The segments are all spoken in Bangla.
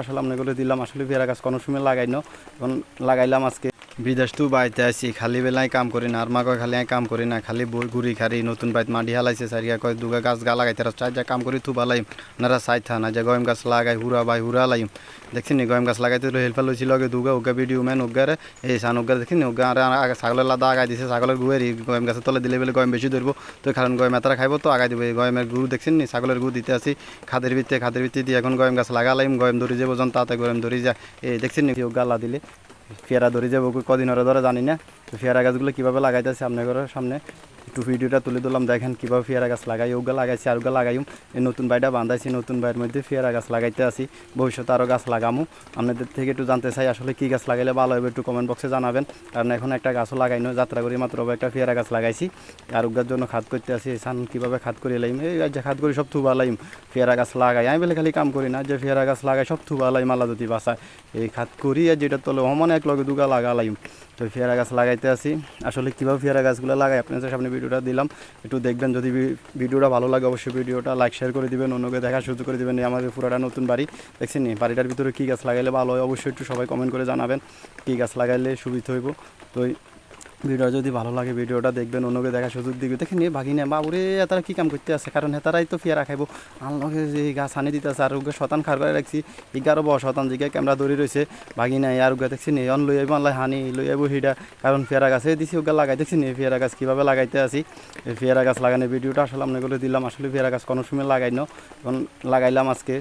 আসলে আপনাগুলো দিলাম আসলে পেয়ারা গাছ কোনো সময় লাগাই না, এখন লাগাইলাম আজকে। বিদেশ তো বাড়িতে আসি, খালি বেলায় কাম করি না, আর মা কয় খালি কাম করি না, খালি বই ঘুরি খারি। নতুন বাইত মাটি হালাইছে সারিয়া কয় দুগা গাছ গা লাগাই তারা চাই যা কাম করি থু বালাইম নারা চাই থা না যে গয়ম গাছ লাগাই হুরা বাই হুরা লাইম। দেখছি নি গয়ম গাছ লাগাইতে হেল্পার লইছিল আগে দুগা উগা ভিডিও ম্যান উগারে এই সান উগা দেখি নি উগা আর ছাগলের লাদা আগাই দিছে, ছাগলের গুয়ের গয়ম গাছের তলে দিলে বেলে গয়ম বেশি ধরবো, তো কারণ গয়ম এতারা খাইবো তো আগাই দেবো। এই গয়মের গু দেখছেন নি ছাগলের গু দিতে আসি খাদের ভিত্তি দিয়ে এখন গয়ম গাছ লাগালাইম, গয়ম ধরি যাবো যখন তাতে গয়ম ধরি যায়। এই দেখছেন নি গালা দিলে পেয়ারা ধরে যাবো কদিন ওরা ধরে জানি না। তো পেয়ারা গাছগুলো কীভাবে লাগাইতেছে আপনার ঘরের সামনে একটু ভিডিওটা তুলে দিলাম, দেখেন কীভাবে পেয়ারা গাছ লাগাই। ওগুলো লাগাইছি আর ওগুলো লাগাইম, এই নতুন বাড়িটা বান্ধাইছি, নতুন বাড়ির মধ্যে পেয়ারা গাছ লাগাইতে আসি, ভবিষ্যতে আরও গাছ লাগামু। আপনাদের থেকে একটু জানতে চাই আসলে কী গাছ লাগাইলে ভালো হবে, একটু কমেন্ট বক্সে জানাবেন। কারণ এখন একটা গাছও লাগাই না, যাত্রা করি মাত্র একটা পেয়ারা গাছ লাগাইছি, আর ওগার জন্য খাদ করতে আসি। সান কীভাবে খাদ করি লাইম, এই যে খাদ করি সব থুবা লাইম, পেয়ারা গাছ লাগাই আমি বলে খালি কাম করি না, যে পেয়ারা গাছ লাগাই সব থুবা লাইম আল্লাহ যদি বাসায় এই খাদ করি। আর যেটা তোলে হমান এক লগে দুগা লাগালাইম। তো পেয়ারা গাছ লাগাইতে আসি, আসলে কীভাবে পেয়ারা গাছগুলো লাগাই আপনাদের সামনে ভিডিওটা দিলাম, একটু দেখবেন। যদি ভিডিওটা ভালো লাগে অবশ্যই ভিডিওটা লাইক শেয়ার করে দিবেন, অন্যকে দেখার সুযোগ করে দেবেন। আমাদের পুরাটা নতুন বাড়ি দেখছেন নি, বাড়িটার ভিতরে কী গাছ লাগাইলে ভালো হয় অবশ্যই একটু সবাই কমেন্ট করে জানাবেন, কী গাছ লাগাইলে সুবিধা হইব। তো ভিডিও যদি ভালো লাগে ভিডিওটা দেখবেন, অন্যকে দেখার সুযোগ দিবে। দেখেন নি বাঘিনে বাবুরে তারা কী কাম করতে আছে, কারণ হেতারাই তো পেয়ারা খাইব, আনলগে যে গাছ আনি দিতে আছে। আর ওকে শতান খার করে রাখছি 11 শতান দিকে ক্যামেরা ধরে রয়েছে বাঘিনাই, আর ওকে দেখছি নি অন লই আইব আনলাই হানি লই আইব হিডা, কারণ পেয়ারা গাছে দিছি ওকে লাগাই। দেখছি নি পেয়ারা গাছ কীভাবে লাগাইতে আসি, এই পেয়ারা গাছ লাগানোর ভিডিওটা আসলে আপনাগুলো দিলাম। আসলে পেয়ারা গাছ কোনো সময় লাগাই না, এখন লাগাইলাম আজকে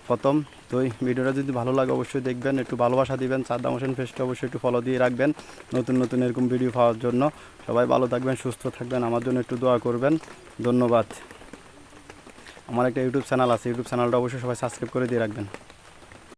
প্রথম। তো এই ভিডিওটা যদি ভালো লাগে অবশ্যই দেখবেন, একটু ভালোবাসা দিবেন। সাদ্দাম হোসেন পেজটা অবশ্যই একটু ফলো দিয়ে রাখবেন নতুন নতুন এরকম ভিডিও পাওয়ার জন্য। সবাই ভালো থাকবেন, সুস্থ থাকবেন, আমার জন্য একটু দোয়া করবেন। ধন্যবাদ। আমার একটা ইউটিউব চ্যানেল আছে, ইউটিউব চ্যানেলটা অবশ্যই সবাই সাবস্ক্রাইব করে দিয়ে রাখবেন।